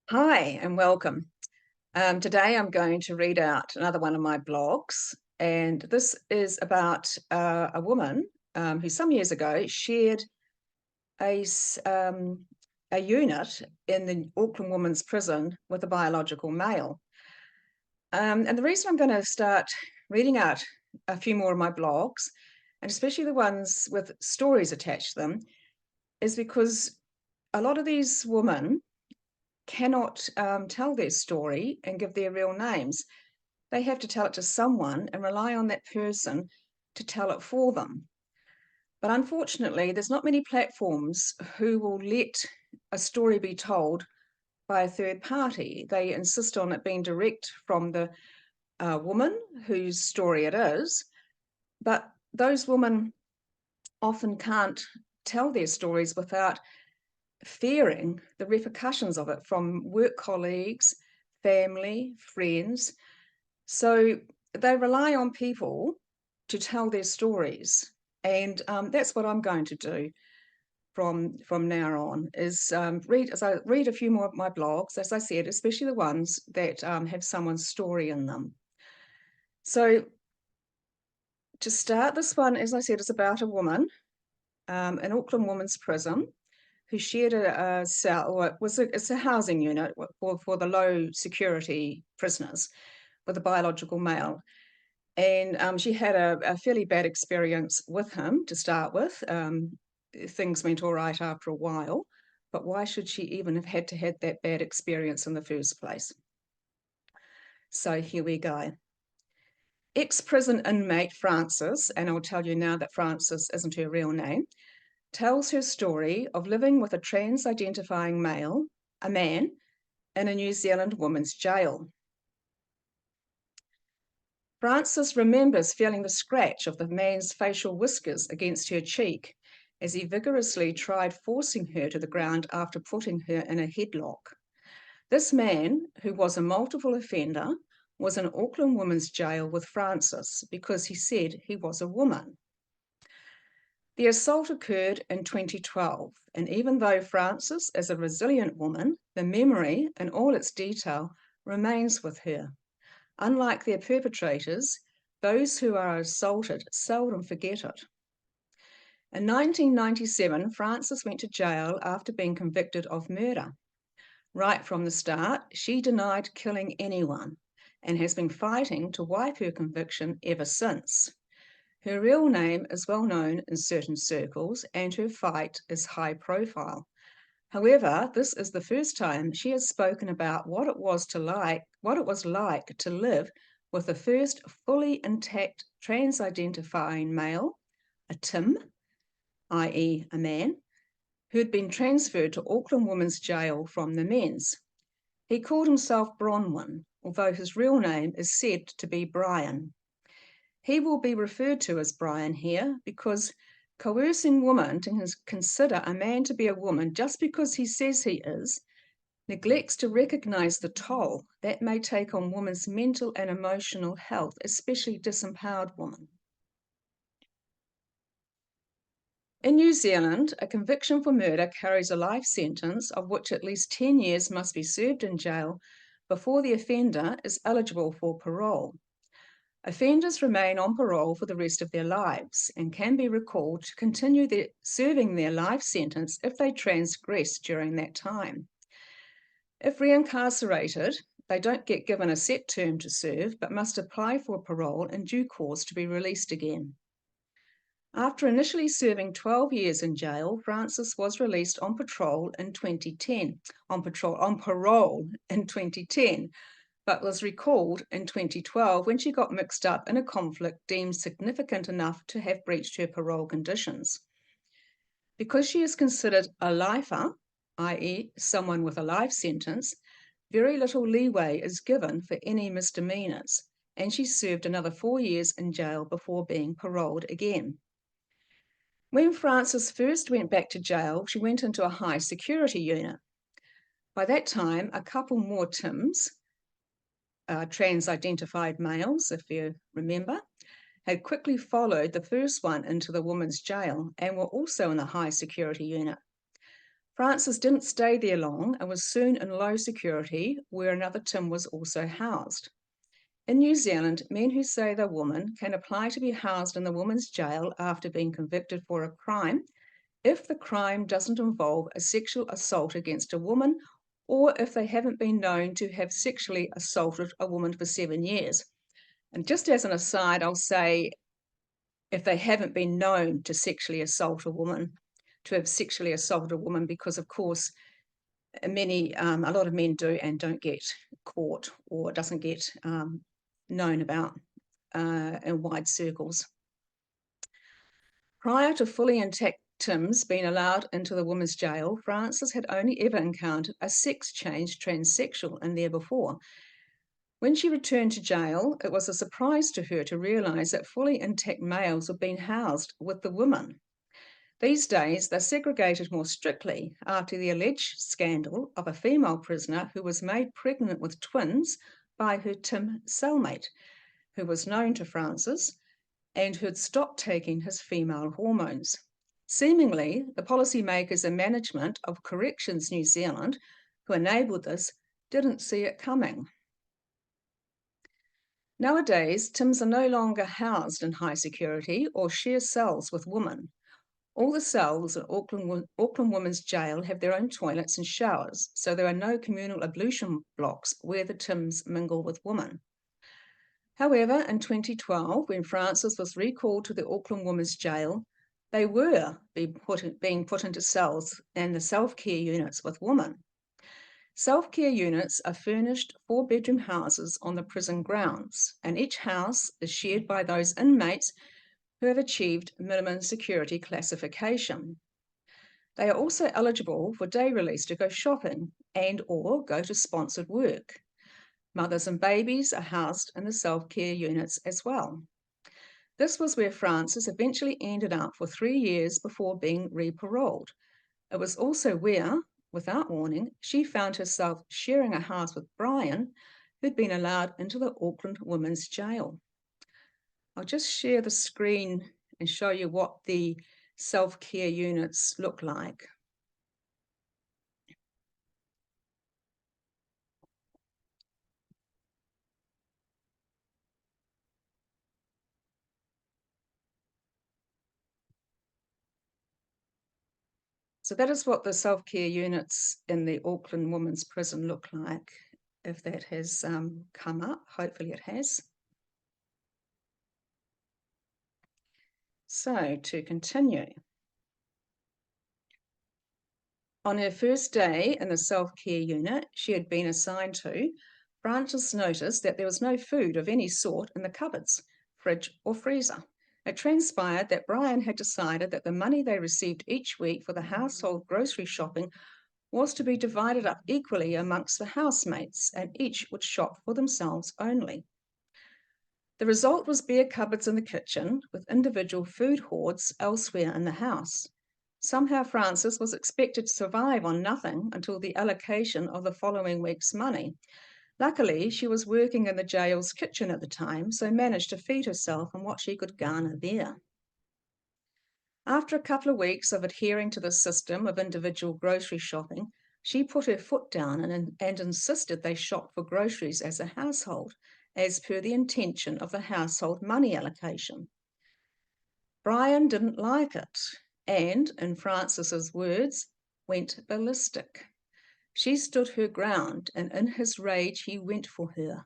Hi and welcome. Today I'm going to read out another one of my blogs, and this is about a woman who some years ago shared a, s- um, a unit in the Auckland Women's Prison with a biological male. And the reason I'm going to start reading out a few more of my blogs, and especially the ones with stories attached to them, is because a lot of these women cannot tell their story and give their real names. They have to tell it to someone and rely on that person to tell it for them. But unfortunately, there's not many platforms who will let a story be told by a third party. They insist on it being direct from the woman whose story it is. But those women often can't tell their stories without fearing the repercussions of it from work colleagues, family, friends. So they rely on people to tell their stories. And that's what I'm going to do from now on is read a few more of my blogs, as I said, especially the ones that have someone's story in them. So to start, this one, as I said, is about a woman in Auckland Women's Prison who shared a cell, or it's a housing unit for the low security prisoners with a biological male. And she had a fairly bad experience with him to start with. Things went all right after a while, but why should she even have had to have that bad experience in the first place? So here we go. Ex-prison inmate Frances, and I'll tell you now that Frances isn't her real name, tells her story of living with a trans-identifying male, a man, in a New Zealand women's jail. Frances remembers feeling the scratch of the man's facial whiskers against her cheek as he vigorously tried forcing her to the ground after putting her in a headlock. This man, who was a multiple offender, was in Auckland Women's Jail with Frances because he said he was a woman. The assault occurred in 2012, and even though Frances is a resilient woman, the memory in all its detail remains with her. Unlike their perpetrators, those who are assaulted seldom forget it. In 1997, Frances went to jail after being convicted of murder. Right from the start, she denied killing anyone and has been fighting to wipe her conviction ever since. Her real name is well known in certain circles and her fight is high profile. However, this is the first time she has spoken about what it was like to live with the first fully intact trans-identifying male, a Tim, i.e. a man, who'd been transferred to Auckland Women's Jail from the men's. He called himself Bronwyn, although his real name is said to be Brian. He will be referred to as Brian here because coercing women to consider a man to be a woman just because he says he is neglects to recognise the toll that may take on women's mental and emotional health, especially disempowered women. In New Zealand, a conviction for murder carries a life sentence of which at least 10 years must be served in jail before the offender is eligible for parole. Offenders remain on parole for the rest of their lives and can be recalled to continue serving their life sentence if they transgress during that time. If reincarcerated, they don't get given a set term to serve, but must apply for parole in due course to be released again. After initially serving 12 years in jail, Frances was released on parole in 2010, on parole in 2010, but was recalled in 2012 when she got mixed up in a conflict deemed significant enough to have breached her parole conditions. Because she is considered a lifer, i.e. someone with a life sentence, very little leeway is given for any misdemeanors, and she served another 4 years in jail before being paroled again. When Frances first went back to jail, she went into a high security unit. By that time, a couple more Tims, trans-identified males, if you remember, had quickly followed the first one into the women's jail and were also in the high security unit. Francis didn't stay there long and was soon in low security, where another Tim was also housed. In New Zealand, men who say they're women can apply to be housed in the women's jail after being convicted for a crime if the crime doesn't involve a sexual assault against a woman or if they haven't been known to have sexually assaulted a woman for 7 years. And just as an aside, I'll say if they haven't been known to sexually assault a woman, to have sexually assaulted a woman, because of course, a lot of men do and don't get caught or doesn't get known about in wide circles. Prior to fully intact Tims being allowed into the women's jail, Frances had only ever encountered a sex-changed transsexual in there before. When she returned to jail, it was a surprise to her to realise that fully intact males were being housed with the women. These days, they're segregated more strictly after the alleged scandal of a female prisoner who was made pregnant with twins by her Tim cellmate, who was known to Frances and who had stopped taking his female hormones. Seemingly, the policymakers and management of Corrections New Zealand, who enabled this, didn't see it coming. Nowadays, Tims are no longer housed in high security or share cells with women. All the cells at Auckland Women's Jail have their own toilets and showers, so there are no communal ablution blocks where the Tims mingle with women. However, in 2012, when Frances was recalled to the Auckland Women's Jail, they were being put into cells and the self-care units with women. Self-care units are furnished 4-bedroom houses on the prison grounds, and each house is shared by those inmates who have achieved minimum security classification. They are also eligible for day release to go shopping and/or go to sponsored work. Mothers and babies are housed in the self-care units as well. This was where Frances eventually ended up for 3 years before being re-paroled. It was also where, without warning, she found herself sharing a house with Brian, who'd been allowed into the Auckland Women's Jail. I'll just share the screen and show you what the self-care units look like. So that is what the self-care units in the Auckland Women's Prison look like. If that has come up, hopefully it has. So to continue. On her first day in the self-care unit she had been assigned to, Frances noticed that there was no food of any sort in the cupboards, fridge or freezer. It transpired that Brian had decided that the money they received each week for the household grocery shopping was to be divided up equally amongst the housemates, and each would shop for themselves only. The result was bare cupboards in the kitchen, with individual food hoards elsewhere in the house. Somehow Frances was expected to survive on nothing until the allocation of the following week's money. Luckily, she was working in the jail's kitchen at the time, so managed to feed herself on what she could garner there. After a couple of weeks of adhering to the system of individual grocery shopping, she put her foot down and insisted they shop for groceries as a household, as per the intention of the household money allocation. Brian didn't like it and, in Frances's words, went ballistic. She stood her ground, and in his rage he went for her.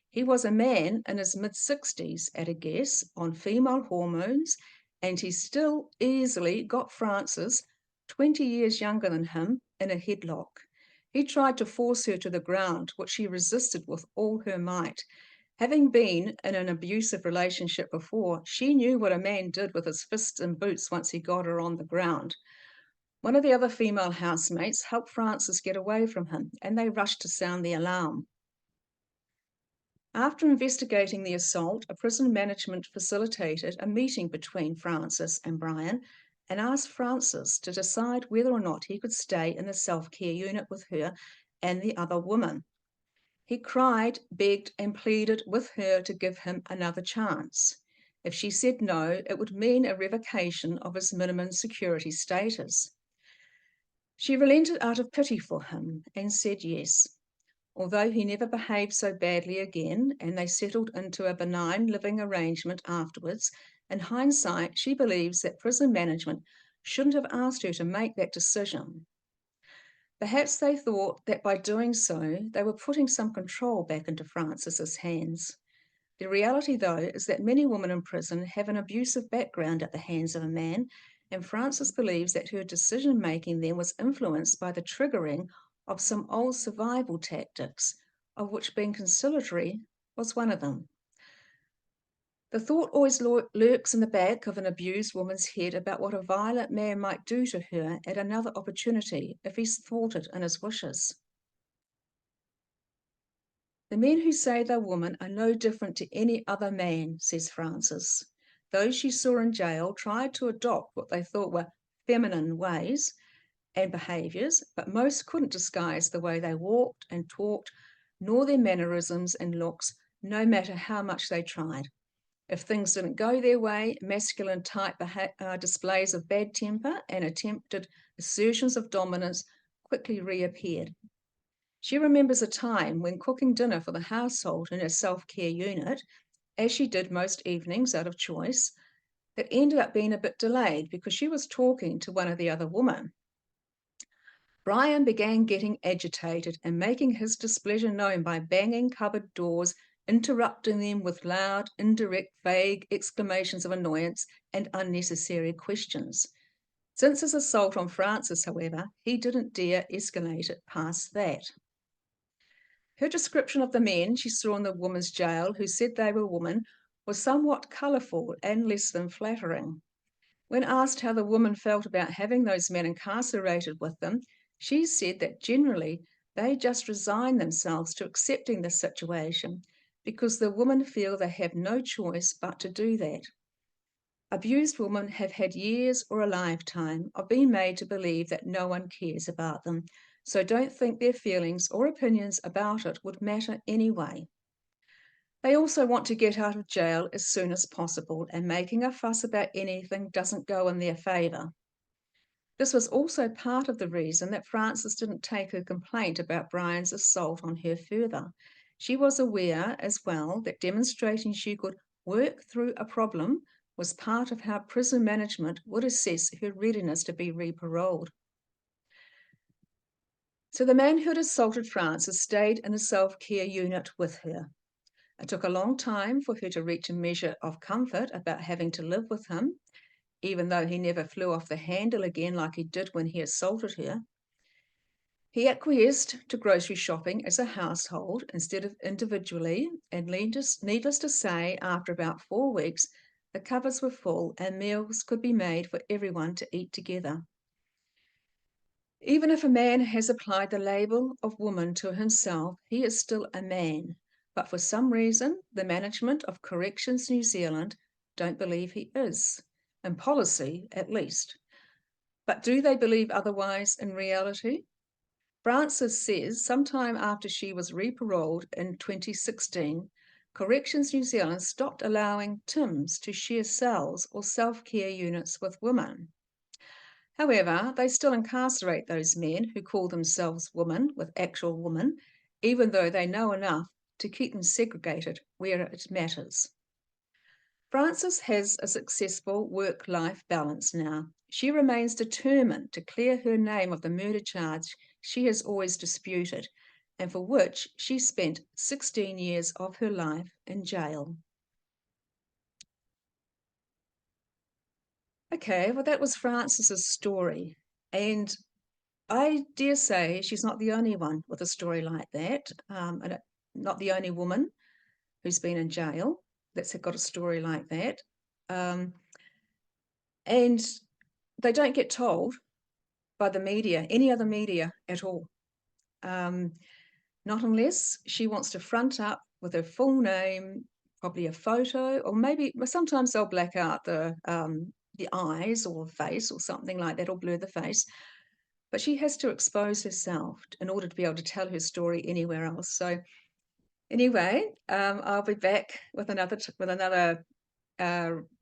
He was a man in his mid-60s, at a guess, on female hormones, and he still easily got Frances, 20 years younger than him, in a headlock. He tried to force her to the ground, which she resisted with all her might. Having been in an abusive relationship before, she knew what a man did with his fists and boots once he got her on the ground. One of the other female housemates helped Frances get away from him, and they rushed to sound the alarm. After investigating the assault, a prison management facilitated a meeting between Frances and Brian and asked Frances to decide whether or not he could stay in the self-care unit with her and the other woman. He cried, begged, and pleaded with her to give him another chance. If she said no, it would mean a revocation of his minimum security status. She relented out of pity for him and said yes, although he never behaved so badly again, and they settled into a benign living arrangement afterwards. In hindsight, she believes that prison management shouldn't have asked her to make that decision. Perhaps they thought that by doing so, they were putting some control back into Frances's hands. The reality, though, is that many women in prison have an abusive background at the hands of a man, and Frances believes that her decision making then was influenced by the triggering of some old survival tactics, of which being conciliatory was one of them. The thought always lurks in the back of an abused woman's head about what a violent man might do to her at another opportunity if he's thwarted in his wishes. The men who say they're women are no different to any other man, says Frances. Those she saw in jail tried to adopt what they thought were feminine ways and behaviours, but most couldn't disguise the way they walked and talked, nor their mannerisms and looks, no matter how much they tried. If things didn't go their way, masculine type displays of bad temper and attempted assertions of dominance quickly reappeared. She remembers a time when cooking dinner for the household in her self-care unit, as she did most evenings out of choice, that ended up being a bit delayed because she was talking to one of the other women. Brian began getting agitated and making his displeasure known by banging cupboard doors, interrupting them with loud, indirect, vague exclamations of annoyance and unnecessary questions. Since his assault on Frances, however, he didn't dare escalate it past that. Her description of the men she saw in the women's jail who said they were women was somewhat colourful and less than flattering. When asked how the woman felt about having those men incarcerated with them, she said that generally they just resign themselves to accepting the situation because the women feel they have no choice but to do that. Abused women have had years or a lifetime of being made to believe that no one cares about them, so don't think their feelings or opinions about it would matter anyway. They also want to get out of jail as soon as possible, and making a fuss about anything doesn't go in their favour. This was also part of the reason that Frances didn't take her complaint about Brian's assault on her further. She was aware as well that demonstrating she could work through a problem was part of how prison management would assess her readiness to be re-paroled. So the man who had assaulted Frances stayed in the self-care unit with her. It took a long time for her to reach a measure of comfort about having to live with him, even though he never flew off the handle again like he did when he assaulted her. He acquiesced to grocery shopping as a household instead of individually, and needless to say, after about 4 weeks, the cupboards were full and meals could be made for everyone to eat together. Even if a man has applied the label of woman to himself, he is still a man. But for some reason, the management of Corrections New Zealand don't believe he is, in policy at least. But do they believe otherwise in reality? Frances says sometime after she was re-paroled in 2016, Corrections New Zealand stopped allowing TIMs to share cells or self-care units with women. However, they still incarcerate those men who call themselves women with actual women, even though they know enough to keep them segregated where it matters. Frances has a successful work-life balance now. She remains determined to clear her name of the murder charge she has always disputed, and for which she spent 16 years of her life in jail. Okay, well, that was Frances's story. And I dare say she's not the only one with a story like that, and not the only woman who's been in jail that's got a story like that. And they don't get told by the media, any other media at all. Not unless she wants to front up with her full name, probably a photo, or maybe sometimes they'll black out the eyes or face or something like that, or blur the face. But she has to expose herself in order to be able to tell her story anywhere else. So anyway, I'll be back with another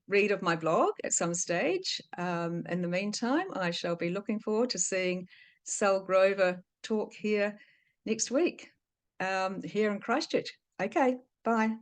read of my blog at some stage. In the meantime, I shall be looking forward to seeing Sal Grover talk here next week, here in Christchurch. Okay, bye.